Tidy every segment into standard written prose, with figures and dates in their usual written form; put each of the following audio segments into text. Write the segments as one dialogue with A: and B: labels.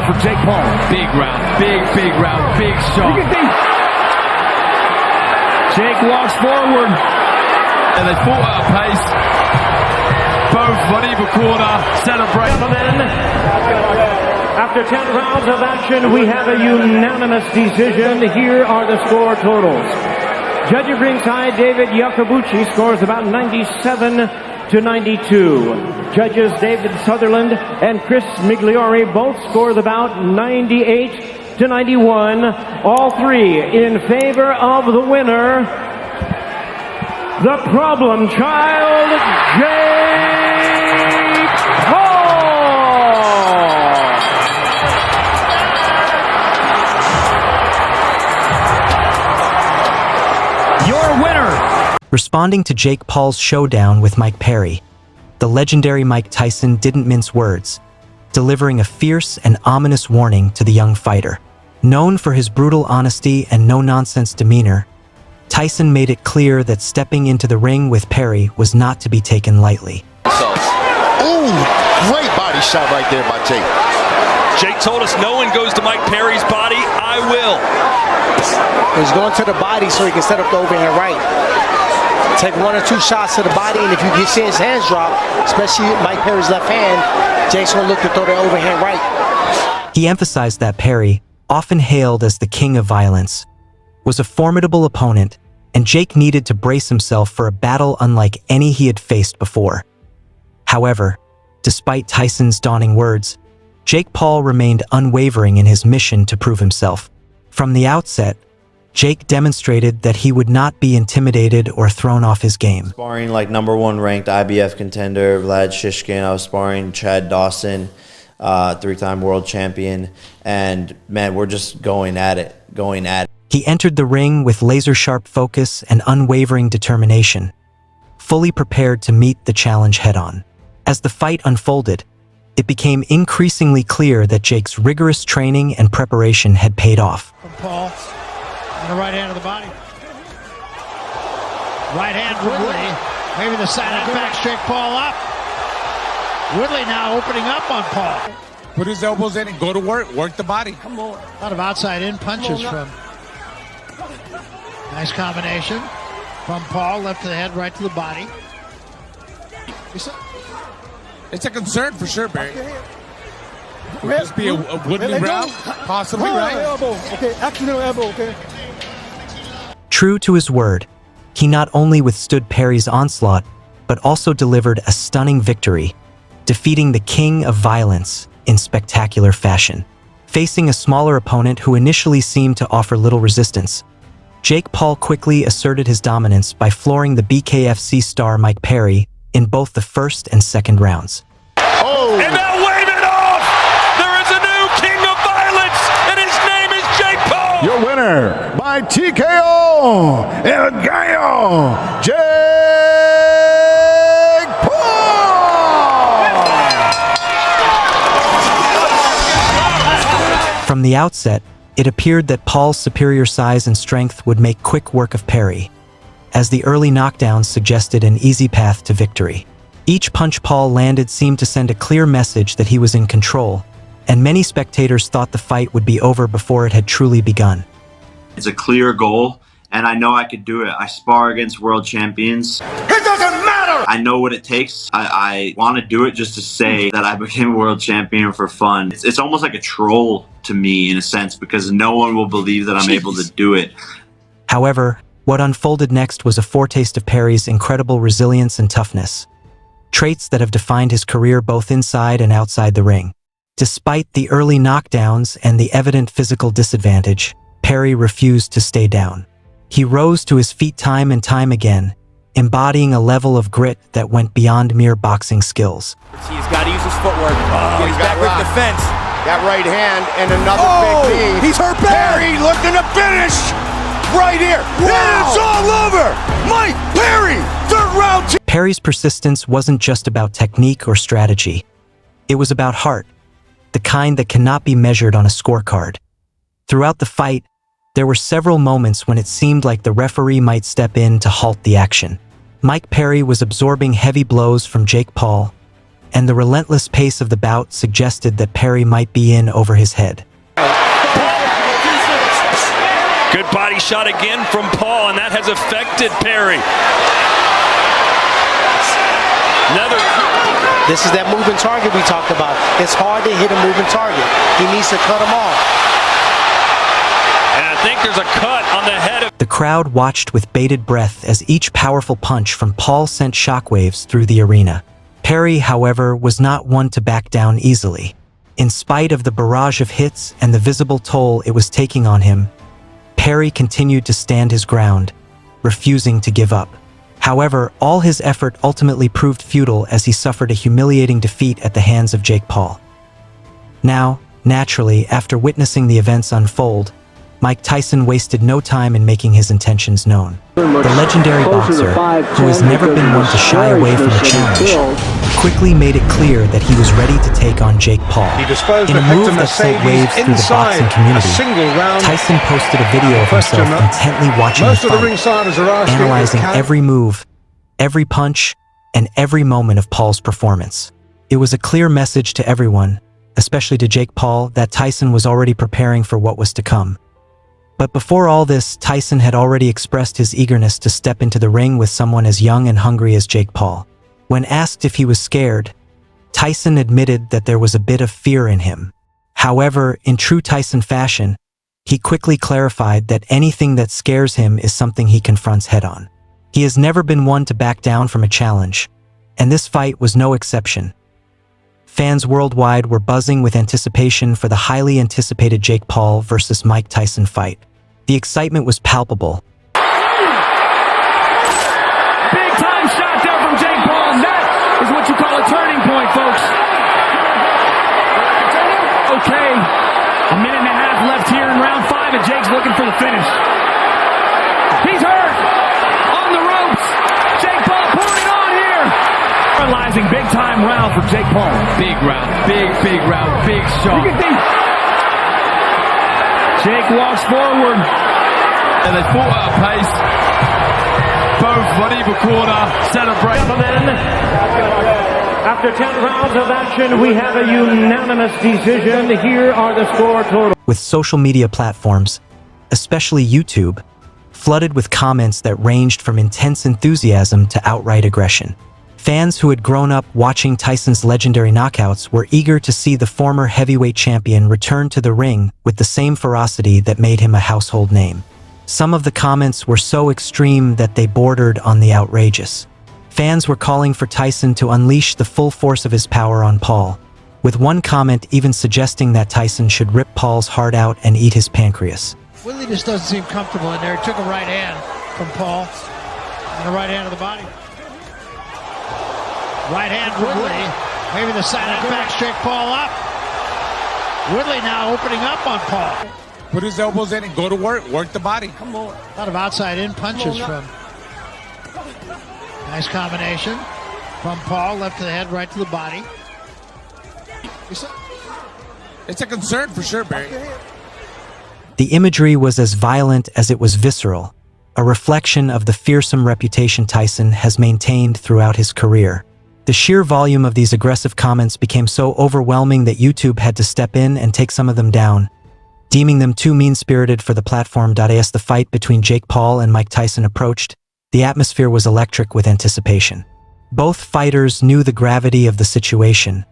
A: round for Jake Paul.
B: Big round, big round, big shot.
A: Jake walks forward.
B: And they fought at a pace. Both on either corner, celebrate.
C: After 10 rounds of action, we have a unanimous decision. Here are the score totals. Judge at ringside, David Yakabuchi scores about 97 to 92. Judges David Sutherland and Chris Migliori both scored about 98 to 91. All three in favor of the winner, the problem child, Jake Paul.
A: Your winner.
D: Responding to Jake Paul's showdown with Mike Perry, the legendary Mike Tyson didn't mince words, delivering a fierce and ominous warning to the young fighter. Known for his brutal honesty and no-nonsense demeanor, Tyson made it clear that stepping into the ring with Perry was not to be taken lightly.
E: Oh, great body shot right there by Jake.
F: Jake told us no one goes to Mike Perry's body. I will.
G: He's going to the body so he can set up the overhand right. Take 1 or 2 shots to the body, and if you can see his hands drop, especially Mike Perry's left hand, Jake's going to look to throw the overhand right.
D: He emphasized that Perry, often hailed as the king of violence, was a formidable opponent, and Jake needed to brace himself for a battle unlike any he had faced before. However, despite Tyson's daunting words, Jake Paul remained unwavering in his mission to prove himself. From the outset, Jake demonstrated that he would not be intimidated or thrown off his game.
H: Sparring like #1 ranked IBF contender Vlad Shishkin. I was sparring Chad Dawson, 3-time world champion, and man, we're just going at it.
D: He entered the ring with laser-sharp focus and unwavering determination, fully prepared to meet the challenge head-on. As the fight unfolded, it became increasingly clear that Jake's rigorous training and preparation had paid off.
I: From Paul, on the right hand of the body. Right hand from Woody. Maybe the side and back straight Paul up. Woodley now opening up on Paul.
J: Put his elbows in and go to work the body.
I: Come on. A lot of outside in punches from. Nice combination from Paul, left to the head, right to the body.
J: It's a concern for sure, Barry. Could this be a Woodley round? Possibly, right?
K: Okay, accidental elbow, okay.
D: True to his word, he not only withstood Perry's onslaught, but also delivered a stunning victory, defeating the king of violence in spectacular fashion. Facing a smaller opponent who initially seemed to offer little resistance, Jake Paul quickly asserted his dominance by flooring the BKFC star Mike Perry in both the first and second rounds.
E: Oh!
F: And now wave it off! There is a new king of violence, and his name is Jake Paul!
L: Your winner by TKO El Gallo, Jake Paul!
D: From the outset, it appeared that Paul's superior size and strength would make quick work of Perry, as the early knockdowns suggested an easy path to victory. Each punch Paul landed seemed to send a clear message that he was in control, and many spectators thought the fight would be over before it had truly begun.
H: It's a clear goal, and I know I could do it. I spar against world champions.
E: It doesn't matter!
H: I know what it takes. I want to do it just to say that I became a world champion for fun. It's almost like a troll to me in a sense, because no one will believe that I'm able to do it.
D: However, what unfolded next was a foretaste of Perry's incredible resilience and toughness, traits that have defined his career both inside and outside the ring. Despite the early knockdowns and the evident physical disadvantage, Perry refused to stay down. He rose to his feet time and time again, embodying a level of grit that went beyond mere boxing skills.
M: He's got to use his footwork. He's back with defense.
E: That right hand and another big knee.
M: He's hurt bad.
E: Perry looking to finish right here. Wow. And it's all over. Mike Perry, 3rd round.
D: Perry's persistence wasn't just about technique or strategy. It was about heart, the kind that cannot be measured on a scorecard. Throughout the fight, there were several moments when it seemed like the referee might step in to halt the action. Mike Perry was absorbing heavy blows from Jake Paul, and the relentless pace of the bout suggested that Perry might be in over his head.
F: Good body shot again from Paul, and that has affected Perry.
G: This is that moving target we talked about. It's hard to hit a moving target. He needs to cut him off.
F: And I think there's a cut on the head of...
D: The crowd watched with bated breath as each powerful punch from Paul sent shockwaves through the arena. Perry, however, was not one to back down easily. In spite of the barrage of hits and the visible toll it was taking on him, Perry continued to stand his ground, refusing to give up. However, all his effort ultimately proved futile as he suffered a humiliating defeat at the hands of Jake Paul. Now, naturally, after witnessing the events unfold, Mike Tyson wasted no time in making his intentions known. The legendary boxer, who has never been one to shy away from a challenge, quickly made it clear that he was ready to take on Jake Paul. In a move that sent waves through the boxing community, Tyson posted a video of himself intently watching the fight, analyzing every move, every punch, and every moment of Paul's performance. It was a clear message to everyone, especially to Jake Paul, that Tyson was already preparing for what was to come. But before all this, Tyson had already expressed his eagerness to step into the ring with someone as young and hungry as Jake Paul. When asked if he was scared, Tyson admitted that there was a bit of fear in him. However, in true Tyson fashion, he quickly clarified that anything that scares him is something he confronts head-on. He has never been one to back down from a challenge, and this fight was no exception. Fans worldwide were buzzing with anticipation for the highly anticipated Jake Paul versus Mike Tyson fight. The excitement was palpable.
A: Big time shot there from Jake Paul. That is what you call a turning point, folks. Okay, a minute and a half left here in round 5, and Jake's looking for the finish. He's hurt. On the ropes. Jake Paul pouring it on here. Paralyzing big time round for Jake Paul.
B: Big round, big round, big shot.
A: Jake walks forward.
B: And they fought at a pace. Both on either corner, celebrate.
C: After 10 rounds of action, we have a unanimous decision. Here are the score totals.
D: With social media platforms, especially YouTube, flooded with comments that ranged from intense enthusiasm to outright aggression. Fans who had grown up watching Tyson's legendary knockouts were eager to see the former heavyweight champion return to the ring with the same ferocity that made him a household name. Some of the comments were so extreme that they bordered on the outrageous. Fans were calling for Tyson to unleash the full force of his power on Paul, with one comment even suggesting that Tyson should rip Paul's heart out and eat his pancreas.
I: Woodley just doesn't seem comfortable in there. He took a right hand from Paul on the right hand of the body. Right hand Woodley, maybe the silent back straight Paul up. Woodley now opening up on Paul.
J: Put his elbows in and go to work the body.
I: Come on. A lot of outside in punches from. Nice combination from Paul, left to the head, right to the body.
J: It's a concern for sure, Barry.
D: The imagery was as violent as it was visceral, a reflection of the fearsome reputation Tyson has maintained throughout his career. The sheer volume of these aggressive comments became so overwhelming that YouTube had to step in and take some of them down, deeming them too mean-spirited for the platform. As the fight between Jake Paul and Mike Tyson approached, the atmosphere was electric with anticipation. Both fighters knew the gravity of the situation,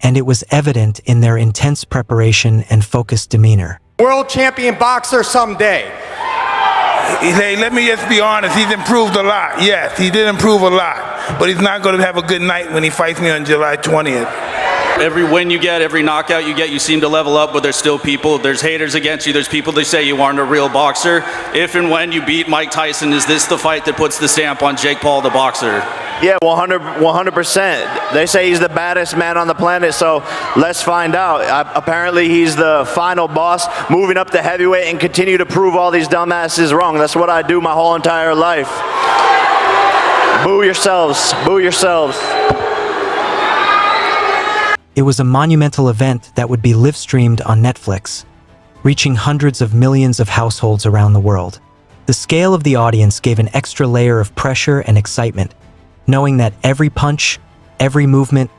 D: and it was evident in their intense preparation and focused demeanor.
N: World champion boxer someday.
O: Hey, let me just be honest, he's improved a lot. Yes, he did improve a lot, but he's not going to have a good night when he fights me on July 20th.
M: Every win you get, every knockout you get, you seem to level up, but there's still people, there's haters against you, there's people that say you aren't a real boxer. If and when you beat Mike Tyson, is this the fight that puts the stamp on Jake Paul, the boxer?
P: Yeah, 100%. They say he's the baddest man on the planet, so let's find out. Apparently he's the final boss, moving up to heavyweight and continue to prove all these dumbasses wrong. That's what I do my whole entire life. Boo yourselves. Boo yourselves.
D: It was a monumental event that would be live-streamed on Netflix, reaching hundreds of millions of households around the world. The scale of the audience gave an extra layer of pressure and excitement, knowing that every punch, every movement,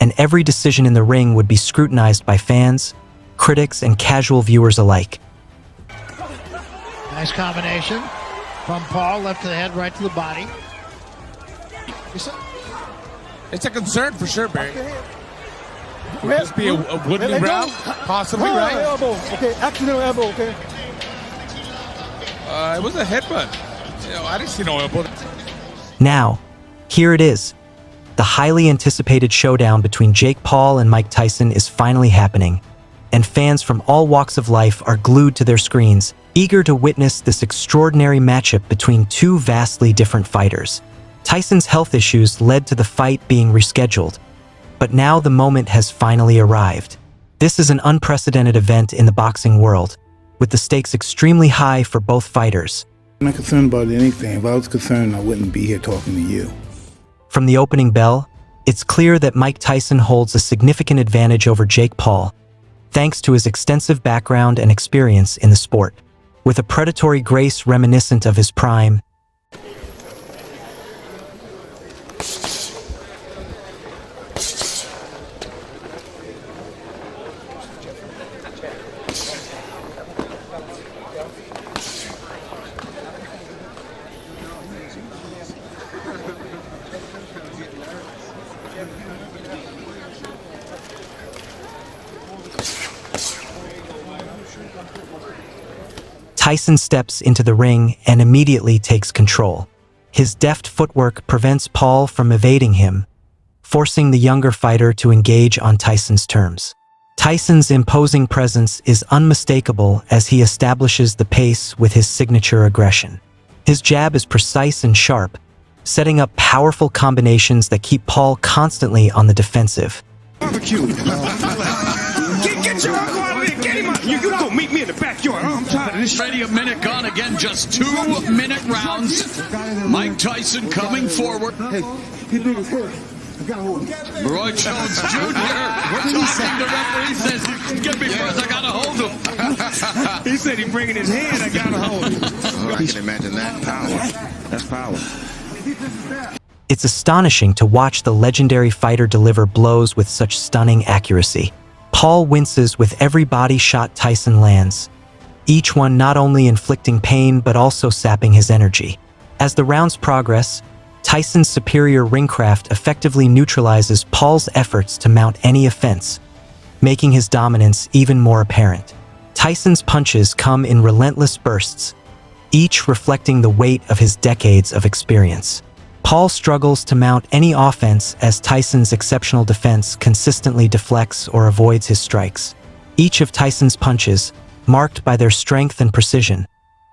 D: and every decision in the ring would be scrutinized by fans, critics, and casual viewers alike.
I: Nice combination from Paul, left to the head, right to the body.
J: It's a concern for sure, Barry. Could this be a wooden round? Possibly, right?
K: Elbow. Okay, accidental elbow, okay.
J: It was a headbutt. I didn't see no elbow.
D: Now, here it is. The highly anticipated showdown between Jake Paul and Mike Tyson is finally happening, and fans from all walks of life are glued to their screens, eager to witness this extraordinary matchup between two vastly different fighters. Tyson's health issues led to the fight being rescheduled, but now the moment has finally arrived. This is an unprecedented event in the boxing world, with the stakes extremely high for both fighters.
L: I'm not concerned about anything. If I was concerned, I wouldn't be here talking to you.
D: From the opening bell, it's clear that Mike Tyson holds a significant advantage over Jake Paul, thanks to his extensive background and experience in the sport. With a predatory grace reminiscent of his prime, Tyson steps into the ring and immediately takes control. His deft footwork prevents Paul from evading him, forcing the younger fighter to engage on Tyson's terms. Tyson's imposing presence is unmistakable as he establishes the pace with his signature aggression. His jab is precise and sharp, setting up powerful combinations that keep Paul constantly on the defensive.
Q: Barbecue. Get your uncle out of there. Get him out. You go meet me in the backyard. I'm tired of this.
B: Ready, a minute gone again, just 2-minute rounds. Mike Tyson coming forward.
K: Hey, he big as hell. I gotta hold him.
B: Roy Jones Jr. We're talking. The referee says, "Get me first. I gotta hold him."
Q: He said he's bringing his hand. I gotta hold him.
R: Oh, I can imagine that power. That's power.
D: It's astonishing to watch the legendary fighter deliver blows with such stunning accuracy. Paul winces with every body shot Tyson lands, each one not only inflicting pain but also sapping his energy. As the rounds progress, Tyson's superior ringcraft effectively neutralizes Paul's efforts to mount any offense, making his dominance even more apparent. Tyson's punches come in relentless bursts, each reflecting the weight of his decades of experience. Paul struggles to mount any offense as Tyson's exceptional defense consistently deflects or avoids his strikes. Each of Tyson's punches, marked by their strength and precision,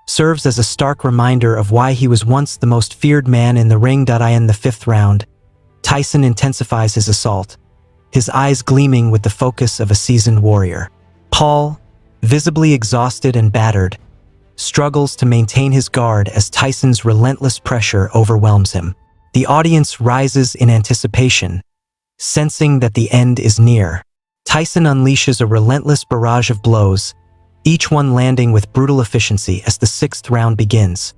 D: serves as a stark reminder of why he was once the most feared man in the ring. In the fifth round, Tyson intensifies his assault, his eyes gleaming with the focus of a seasoned warrior. Paul, visibly exhausted and battered, struggles to maintain his guard as Tyson's relentless pressure overwhelms him. The audience rises in anticipation, sensing that the end is near. Tyson unleashes a relentless barrage of blows, each one landing with brutal efficiency as the sixth round begins.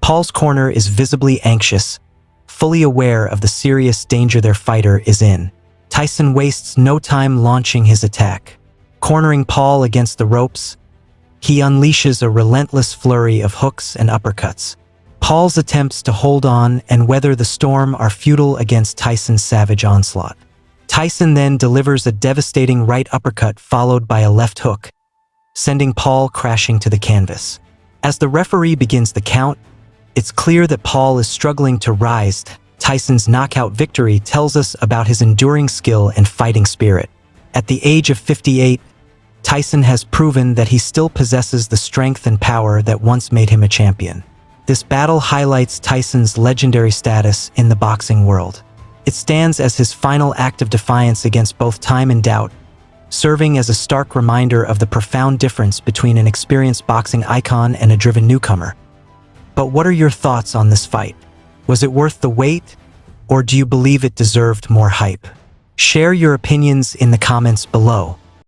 D: Paul's corner is visibly anxious, fully aware of the serious danger their fighter is in. Tyson wastes no time launching his attack. Cornering Paul against the ropes, he unleashes a relentless flurry of hooks and uppercuts. Paul's attempts to hold on and weather the storm are futile against Tyson's savage onslaught. Tyson then delivers a devastating right uppercut followed by a left hook, sending Paul crashing to the canvas. As the referee begins the count, it's clear that Paul is struggling to rise. Tyson's knockout victory tells us about his enduring skill and fighting spirit. At the age of 58, Tyson has proven that he still possesses the strength and power that once made him a champion. This battle highlights Tyson's legendary status in the boxing world. It stands as his final act of defiance against both time and doubt, serving as a stark reminder of the profound difference between an experienced boxing icon and a driven newcomer. But what are your thoughts on this fight? Was it worth the wait, or do you believe it deserved more hype? Share your opinions in the comments below.